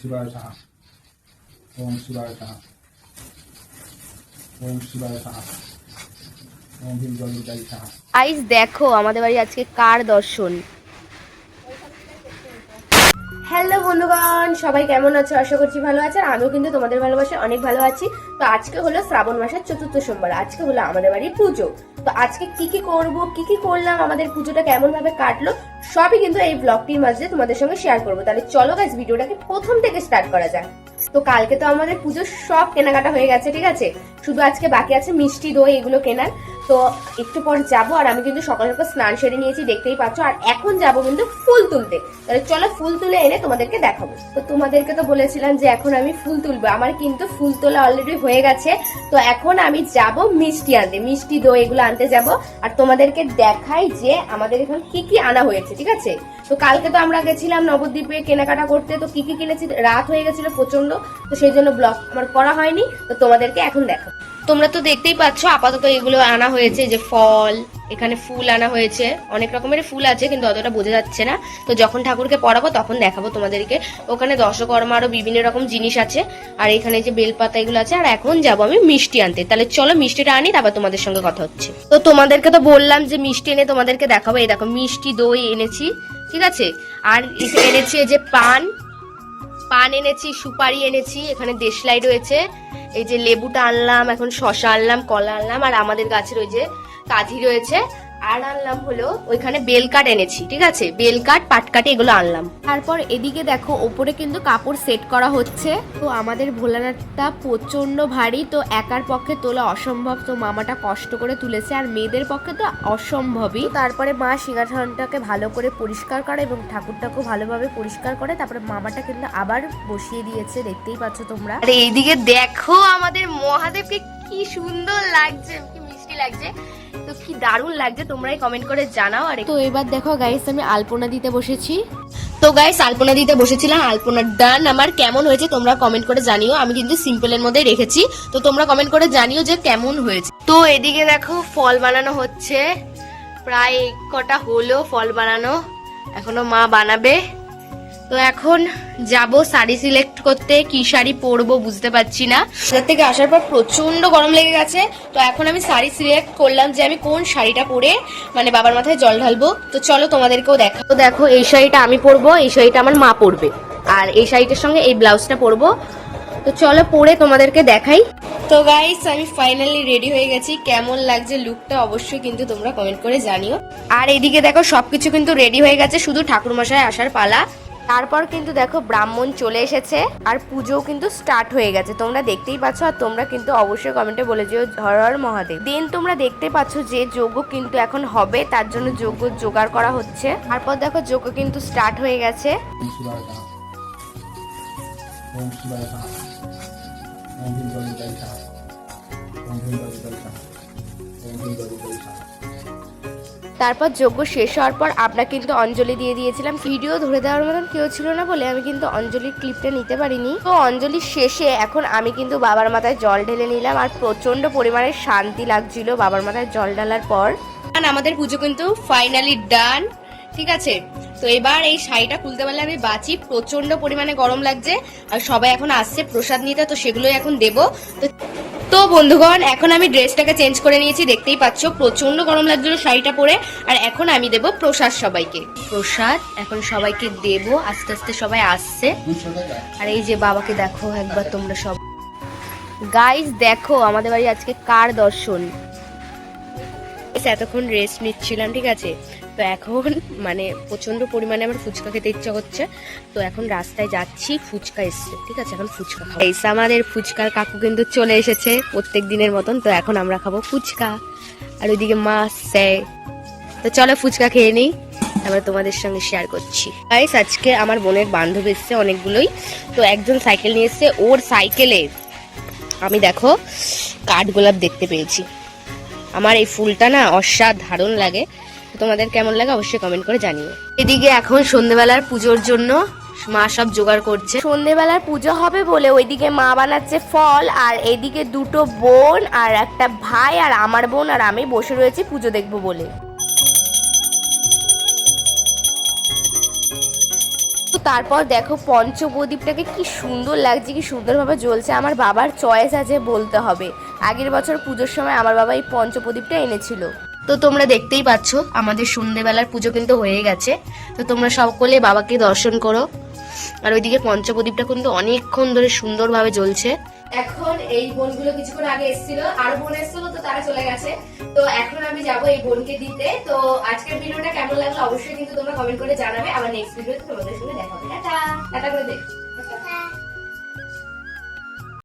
শিবায় সাহা, ওম শিবায় সাহা, ওম শিবায় সাহা, ওম ভীম জয় Saha. Guys দেখো আমাদের বাড়ি আজকে কার দর্শন। হ্যালো বন্ধুগণ, সবাই কেমন আছো? আশা করছি ভালো আছে। আর আমিও কিন্তু তোমাদের ভালোবাসায় অনেক ভালো আছি। তো আজকে হলো শ্রাবণ মাসের ৪র্থ সোমবার, আজকে হলো আমাদের বাড়ির পুজো। তো আজকে কি কি করব, কি কি করলাম, আমাদের পুজোটা কেমন ভাবে কাটলো, সবই কিন্তু এই ব্লগটির মাঝে তোমাদের সঙ্গে শেয়ার করবো। তাহলে চলো গাইস ভিডিওটাকে প্রথম থেকে স্টার্ট করা যাক। তো কালকে তো আমাদের পুজোর সব কেনাকাটা হয়ে গেছে, ঠিক আছে। শুধু আজকে বাকি আছে মিষ্টি দই এগুলো কেনার। তো একটু পর যাবো। আর আমি কিন্তু সকাল সকাল স্নান সেরে নিয়েছি, দেখতেই পাচ্ছ। আর এখন যাব কিন্তু ফুল তুলতে। তাহলে চলো ফুল তুলে এনে তোমাদেরকে দেখাবো। তো তোমাদেরকে তো বলেছিলাম যে এখন আমি ফুল তুলবো, আমার কিন্তু ফুল তোলা অলরেডি হয়ে গেছে। তো এখন আমি যাব মিষ্টি আনতে, মিষ্টি দই এগুলো আনতে যাব। আর তোমাদেরকে দেখাই যে আমাদের এখানে কি কি আনা হয়েছে, ঠিক আছে। তো কালকে তো আমরা গেছিলাম নবদ্বীপে কেনাকাটা করতে। তো কি কি কিনেছি, রাত হয়ে গেছিল প্রচন্ড, তো সেই জন্য ব্লগ আমার করা হয়নি। তো তোমাদেরকে এখন দেখাবো। তোমরা তো দেখতেই পাচ্ছ আপাতত এগুলো আনা হয়েছে, যে ফল, এখানে ফুল আনা হয়েছে। অনেক রকমের ফুল আছে কিন্তু অতটা বোঝা যাচ্ছে না। তো যখন ঠাকুরকে পড়াবো তখন দেখাবো তোমাদেরকে। ওখানে দশকর্মা আরো বিভিন্ন রকম জিনিস আছে। আর এখানে যে বেলপাতা এগুলো আছে। আর এখন যাবো আমি মিষ্টি আনতে। তাহলে চলো মিষ্টিটা আনি, তারপর তোমাদের সঙ্গে কথা হচ্ছে। তো তোমাদেরকে তো বললাম যে মিষ্টি এনে তোমাদেরকে দেখাবো। এই দেখো মিষ্টি দই এনেছি, ঠিক আছে। আর এনেছি এই যে পান এনেছি, সুপারি এনেছি, এখানে দেশলাই রয়েছে, এই যে লেবুটা আনলাম, এখন শশা আনলাম, কলা আনলাম, আর আমাদের গাছের ওই যে কাঁধি রয়েছে। আর আনলাম হলো ওইখানে বেলকাঠ এনেছি, ঠিক আছে, বেলকাঠ পাটকাঠি এগুলো আনলাম। তারপর এদিকে দেখো ওপরে কিন্তু কাপড় সেট করা হচ্ছে। তো আমাদের ভোলানাথটা প্রচন্ড ভারী, তো একার পক্ষে তোলা অসম্ভব। তো মামাটা কষ্ট করে তুলেছে, আর মেয়েদের পক্ষে তো অসম্ভবই। তারপরে মা সিংহাসনটাকে ভালো করে পরিষ্কার করে এবং ঠাকুরটাকেও ভালোভাবে পরিষ্কার করে। তারপরে মামাটা কিন্তু আবার বসিয়ে দিয়েছে, দেখতেই পাচ্ছ তোমরা। আর এইদিকে দেখো আমাদের মহাদেবকে কি সুন্দর লাগছে, কি মিষ্টি লাগছে, তো কি দারুণ লাগছে, তোমরাই কমেন্ট করে জানাও। আর তো এবার দেখো গাইস আমি আলপনা দিতে বসেছি। তো গাইস আলপনা দিতে বসেছিলাম, আলপনার ডান আমার কেমন হয়েছে তোমরা কমেন্ট করে জানিও। আমি কিন্তু সিম্পলের মধ্যে রেখেছি, তো তোমরা কমেন্ট করে জানিও যে কেমন হয়েছে। তো এদিকে দেখো ফল বানানো হচ্ছে, প্রায় কটা হলো ফল বানানো, এখনো মা বানাবে। তো এখন যাব শাড়ি সিলেক্ট করতে, কি শাড়ি পরবো বুঝতে পারছি না। বাজার থেকে আসার পর প্রচন্ড গরম লেগে গেছে। তো এখন আমি শাড়ি সিলেক্ট করলাম যে আমি কোন শাড়িটা পরে মানে বাবার মাথায় জল ঢালবো। তো চলো তোমাদেরকেও দেখাবো। তো দেখো এই শাড়িটা আমি পরবো, এই শাড়িটা আমার মা পরবে, আর এই শাড়িটার সঙ্গে এই ব্লাউজটা পরবো। তো চলো পরে তোমাদেরকে দেখাই। তো গাইস আমি ফাইনালি রেডি হয়ে গেছি। কেমন লাগছে লুকটা অবশ্যই কিন্তু তোমরা কমেন্ট করে জানিও। আর এদিকে দেখো সবকিছু কিন্তু রেডি হয়ে গেছে, শুধু ঠাকুরমশাই আসার পালা। তারপর কিন্তু দেখো ব্রাহ্মণ চলে এসেছে, আর পুজোও কিন্তু স্টার্ট হয়ে গেছে, তোমরা দেখতেই পাচ্ছ। আর তোমরা কিন্তু অবশ্যই কমেন্টে বলে যেও হর হর মহাদেব। দেন তোমরা দেখতে পাচ্ছ যে যজ্ঞ কিন্তু এখন হবে, তার জন্য যজ্ঞ জোগাড় করা হচ্ছে। তারপর দেখো যজ্ঞ কিন্তু স্টার্ট হয়ে গেছে। ওম শিবায় সাহা, ওম শিবায় সাহা, ওম ভীম জয় সাহা, ওম ভীম জয় সাহা, ওম ভীম জয় সাহা। তারপর যজ্ঞ শেষ হওয়ার পর আমরা কিন্তু অঞ্জলি দিয়ে দিয়েছিলাম। ভিডিও ধরে দেওয়ার মতন কেউ ছিল না বলে আমি কিন্তু অঞ্জলির ক্লিপটা নিতে পারিনি। তো অঞ্জলির শেষে এখন আমি কিন্তু বাবার মাথায় জল ঢেলে নিলাম, আর প্রচন্ড পরিমাণে শান্তি লাগছিল বাবার মাথায় জল ঢালার পর। আমাদের পুজো কিন্তু ফাইনালি ডান, ঠিক আছে। তো এবার এই শাড়িটা খুলতে পারলে আমি বাঁচি, প্রচন্ড পরিমাণে গরম লাগছে। আর সবাই এখন আসছে প্রসাদ নিতে, তো সেগুলোই এখন দেবো। তো বন্ধুগণ এখন আমি ড্রেসটাকে চেঞ্জ করে নিয়েছি, দেখতেই পাচ্ছ প্রচন্ড গরম লাগছিল শাড়িটা পরে। আর এখন আমি দেব প্রসাদ সবাইকে, প্রসাদ এখন সবাইকে দেব। আস্তে আস্তে সবাই আসছে। আর এই যে বাবাকে দেখো একবার তোমরা সব। গাইস দেখো আমাদের বাড়ি আজকে কার দর্শন। এতক্ষণ রেস্ট নিচ্ছিলাম, ঠিক আছে। তো এখন মানে প্রচন্ড পরিমাণে আমার ফুচকা খেতে ইচ্ছা করছে। তো এখন রাস্তায় যাচ্ছি, ফুচকা এসছে, ঠিক আছে, এখন ফুচকা খাবো। এই আমাদের ফুচকার কাকু কিন্তু চলে এসেছে প্রত্যেক দিনের মতন। তো এখন আমরা খাবো ফুচকা, আর ওইদিকে মা আসছে। তো চলো ফুচকা খেয়ে নিই, তারপরে তোমাদের সঙ্গে শেয়ার করছি। গাইস আজকে আমার বোনের বান্ধব এসছে অনেকগুলোই। তো একজন সাইকেল নিয়ে এসছে, ওর সাইকেলে আমি দেখো কাঠগোলাপ দেখতে পেয়েছি। আমার এই ফুলটা না অসাধারণ লাগে, তোমাদের কেমন লাগে অবশ্যই কমেন্ট করে জানিও। এদিকে এখন সন্ধ্যেবেলার পুজোর জন্য মা সব জোগাড় করছে। সন্ধ্যেবেলার পুজো হবে বলে ওইদিকে মা বানাচ্ছে ফল, আর এদিকে দুটো বোন আর একটা ভাই আর আমার বোন আর আমি বসে রয়েছি পুজো দেখবো বলে। তো তারপর দেখো পঞ্চপ্রদীপটাকে কি সুন্দর লাগছে, কি সুন্দরভাবে জ্বলছে। আমার বাবার চয়েস আছে বলতে হবে। আগের বছর পুজোর সময় আমার বাবা এই পঞ্চপ্রদীপটা এনেছিল। তো তোমরা দেখতেই পাচ্ছ আমাদের সন্ধ্যেবেলার পুজো কিন্তু হয়ে গেছে। তো তোমরা সকলে বাবাকে দর্শন করো। আর ওইদিকে পঞ্চপ্রদীপটা কিন্তু অনেকক্ষণ ধরে সুন্দরভাবে জ্বলছে। এখন এই বোনগুলো কিছুক্ষণ আগে এসেছিল, আর বোন এসেছিল, তো তারা চলে গেছে। তো এখন আমি যাবো এই বোনকে দিতে। তো আজকের ভিডিওটা কেমন লাগলো অবশ্যই কিন্তু তোমরা কমেন্ট করে জানাবে। আবার নেক্সট ভিডিওতে তোমাদের সঙ্গে দেখা হবে। টাটা টাটা করে দে।